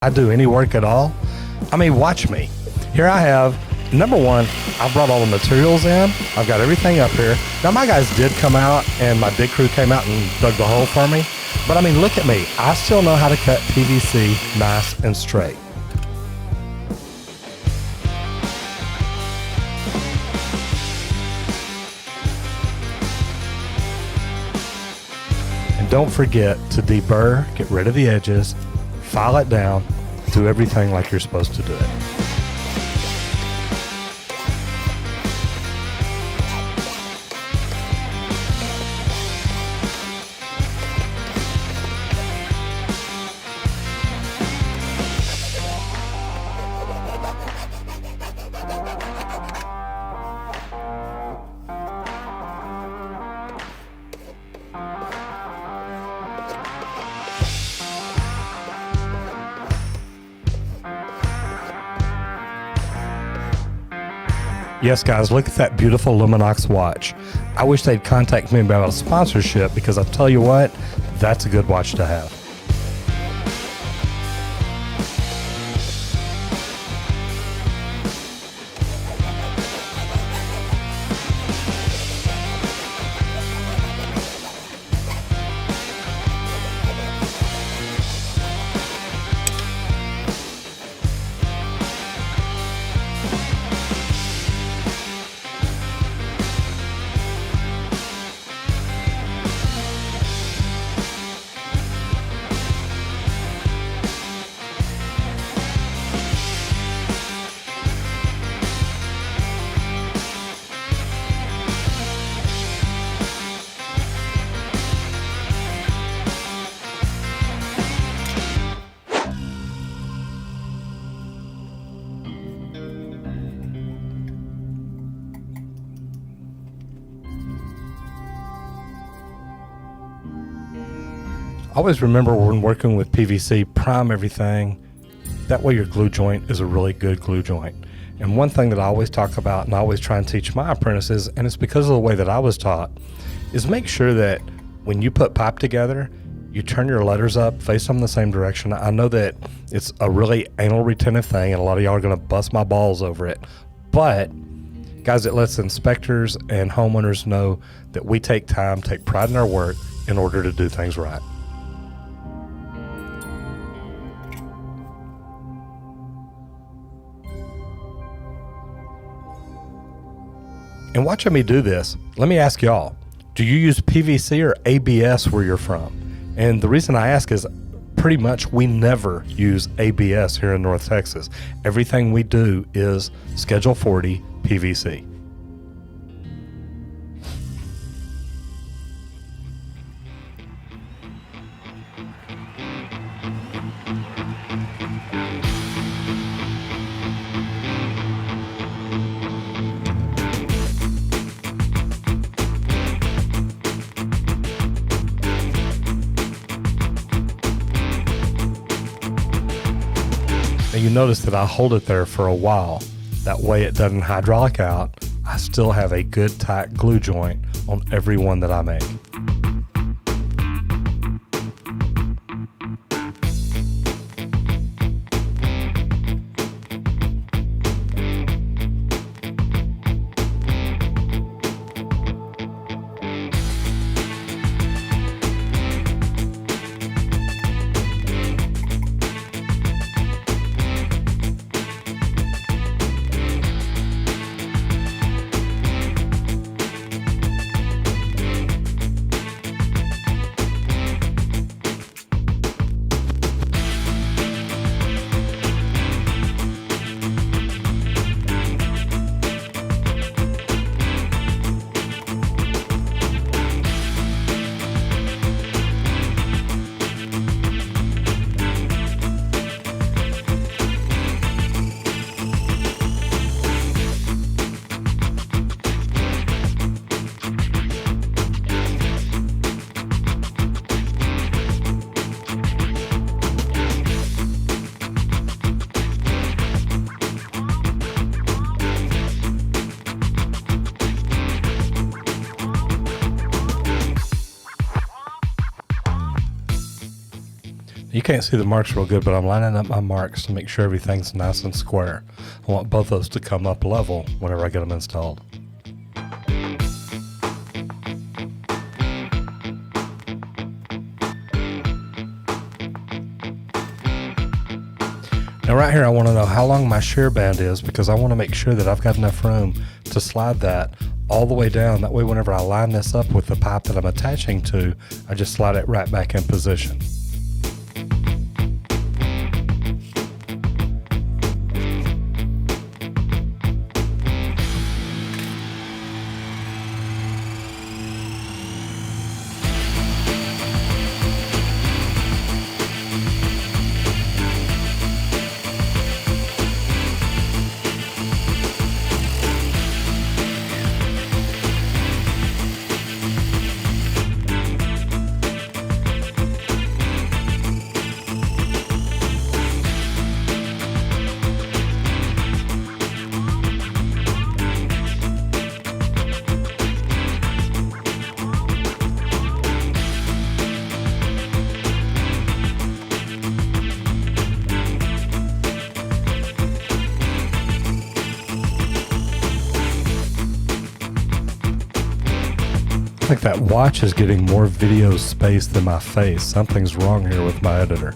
I do any work at all. I mean, watch me. Here I have, number one, I brought all the materials in. I've got everything up here. Now my guys did come out and my dig crew came out and dug the hole for me. But I mean, look at me. I still know how to cut PVC nice and straight. And don't forget to deburr, get rid of the edges, file it down, do everything like you're supposed to do it. Yes, guys, look at that beautiful Luminox watch. I wish they'd contact me about a sponsorship because I'll tell you what, that's a good watch to have. Always remember when working with PVC, prime everything. That way your glue joint is a really good glue joint. And one thing that I always talk about and I always try and teach my apprentices, and it's because of the way that I was taught, is make sure that when you put pipe together, you turn your letters up, face them the same direction. I know that it's a really anal retentive thing and a lot of y'all are gonna bust my balls over it. But guys, it lets inspectors and homeowners know that we take time, take pride in our work in order to do things right. And watching me do this, let me ask y'all, do you use PVC or ABS where you're from? And the reason I ask is pretty much we never use ABS here in North Texas. Everything we do is Schedule 40 PVC. You notice that I hold it there for a while. That way it doesn't hydraulic out. I still have a good tight glue joint on every one that I make. can't see the marks real good, but I'm lining up my marks to make sure everything's nice and square. I want both those to come up level whenever I get them installed. Now right here I want to know how long my shear band is, because I want to make sure that I've got enough room to slide that all the way down. That way whenever I line this up with the pipe that I'm attaching to, I just slide it right back in position. I think that watch is getting more video space than my face. Something's wrong here with my editor.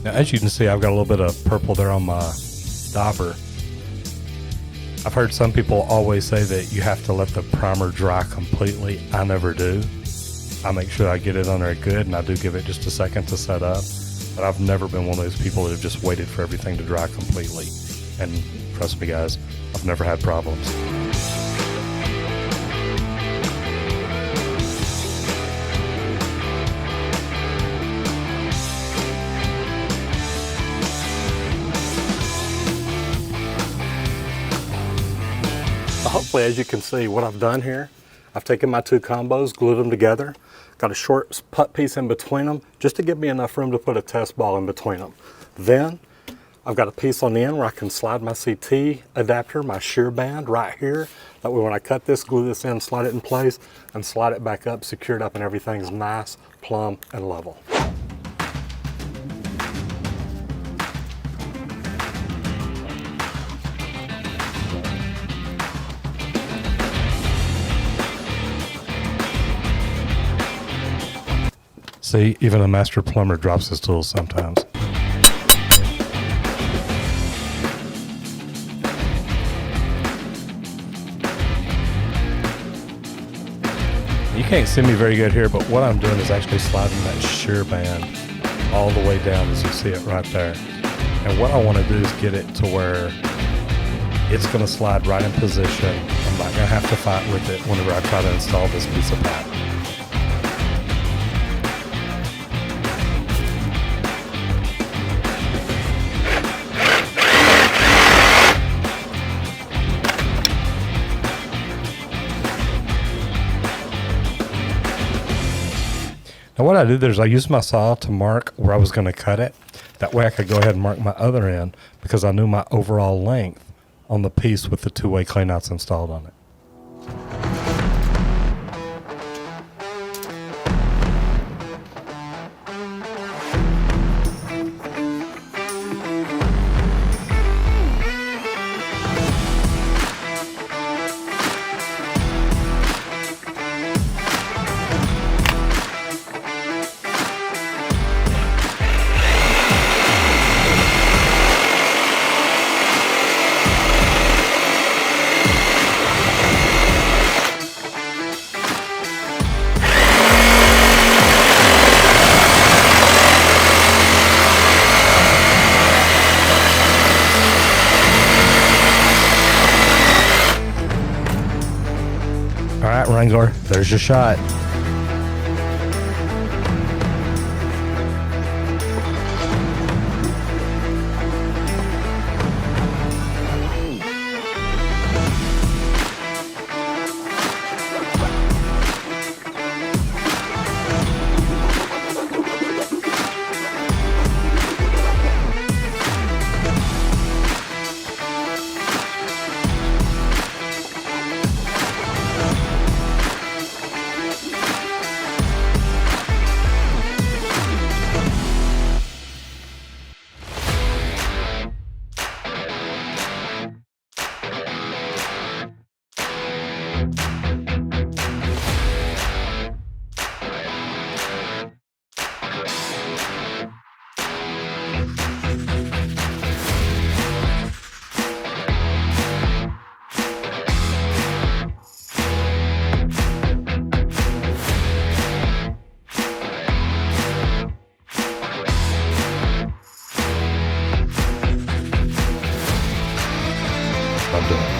Now, as you can see, I've got a little bit of purple there on my stopper. I've heard some people always say that you have to let the primer dry completely. I never do. I make sure I get it on there good, and I do give it just a second to set up. But I've never been one of those people that have just waited for everything to dry completely. And trust me, guys, I've never had problems. Hopefully, as you can see, what I've done here, I've taken my two combos, glued them together, got a short putt piece in between them, just to give me enough room to put a test ball in between them. Then, I've got a piece on the end where I can slide my CT adapter, my shear band right here. That way when I cut this, glue this in, slide it in place, and slide it back up, secure it up, and everything's nice, plumb, and level. See, even a master plumber drops his tools sometimes. You can't see me very good here, but what I'm doing is actually sliding that shear band all the way down as you see it right there. And what I want to do is get it to where it's going to slide right in position. I'm not going to have to fight with it whenever I try to install this piece of pipe. Now what I did there is I used my saw to mark where I was going to cut it. That way I could go ahead and mark my other end because I knew my overall length on the piece with the two-way cleanouts installed on it. Alright, Wrangler, there's your shot. I'm doing.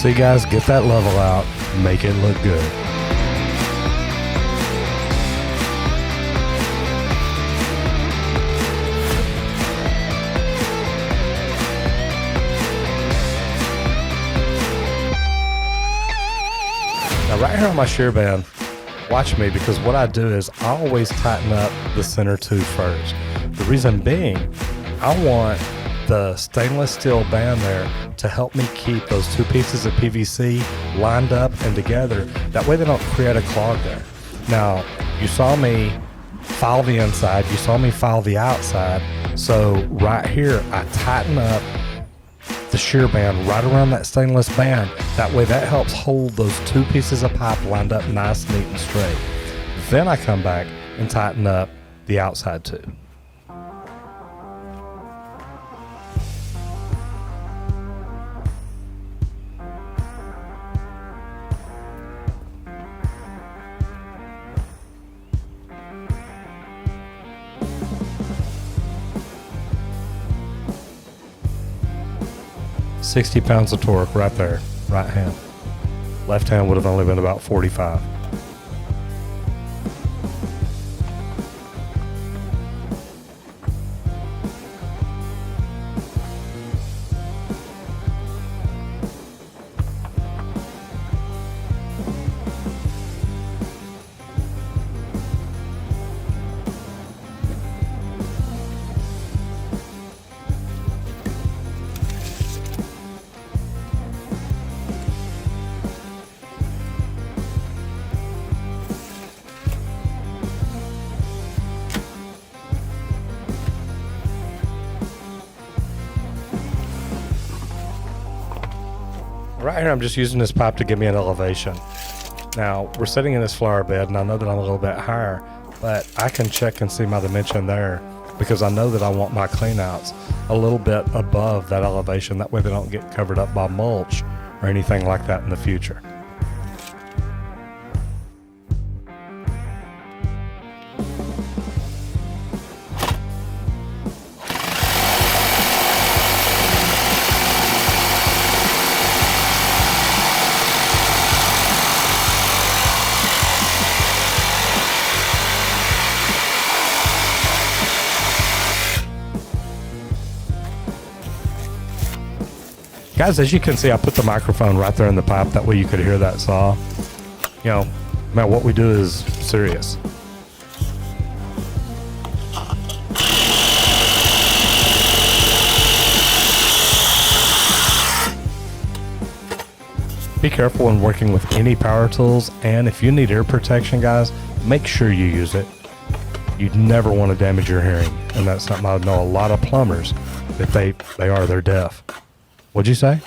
See guys, get that level out, make it look good. Now right here on my shear band, watch me, because what I do is I always tighten up the center tooth first. The reason being, I want the stainless steel band there to help me keep those two pieces of PVC lined up and together. That way they don't create a clog there. Now, you saw me file the inside, you saw me file the outside. So right here, I tighten up the shear band right around that stainless band. That way that helps hold those two pieces of pipe lined up nice, neat, and straight. Then I come back and tighten up the outside too. £60 of torque right there, right hand. Left hand would have only been about 45. Right here, I'm just using this pipe to give me an elevation. Now, we're sitting in this flower bed, and I know that I'm a little bit higher, but I can check and see my dimension there because I know that I want my cleanouts a little bit above that elevation. That way they don't get covered up by mulch or anything like that in the future. Guys, as you can see, I put the microphone right there in the pipe. That way you could hear that saw. You know, man, what we do is serious. Be careful when working with any power tools, and if you need ear protection, guys, make sure you use it. You'd never want to damage your hearing, and that's something I know a lot of plumbers, if they're deaf. What'd you say?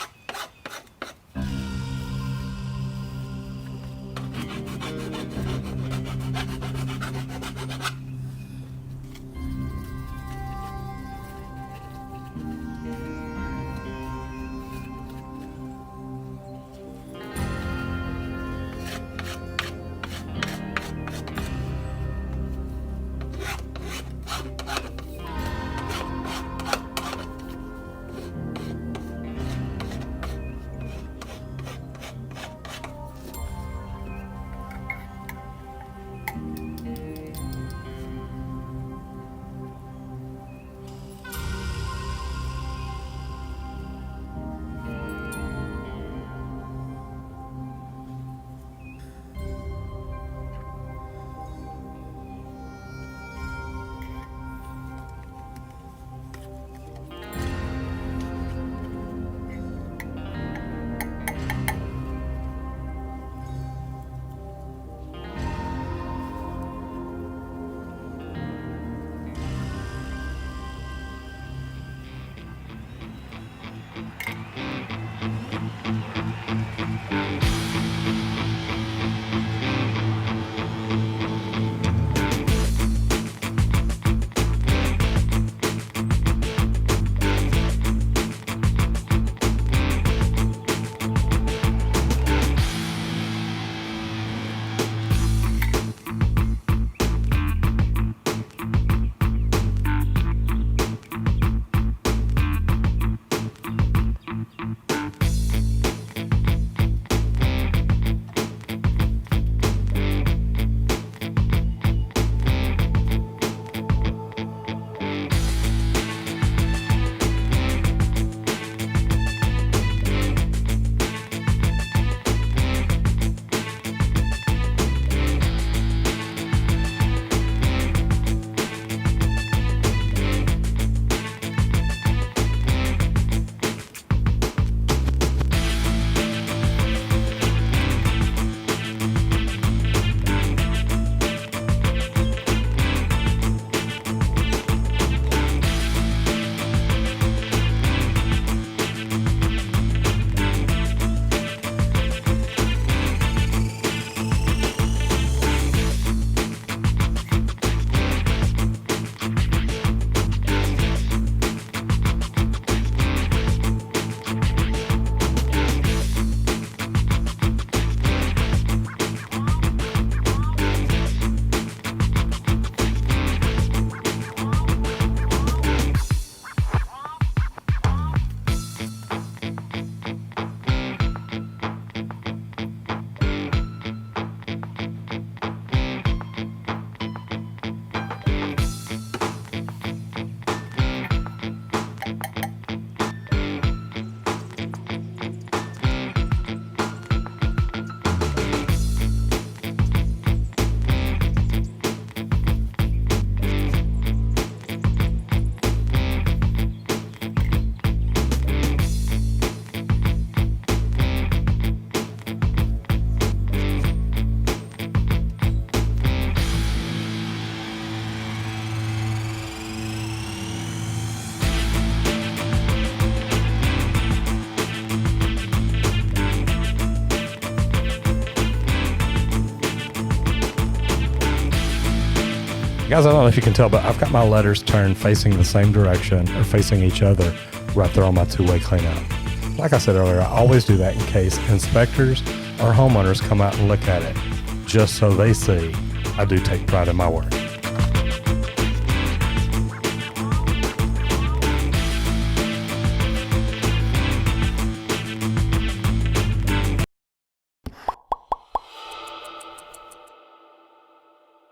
Guys, I don't know if you can tell, but I've got my letters turned facing the same direction or facing each other right there on my two-way cleanout. Like I said earlier, I always do that in case inspectors or homeowners come out and look at it, just so they see I do take pride in my work.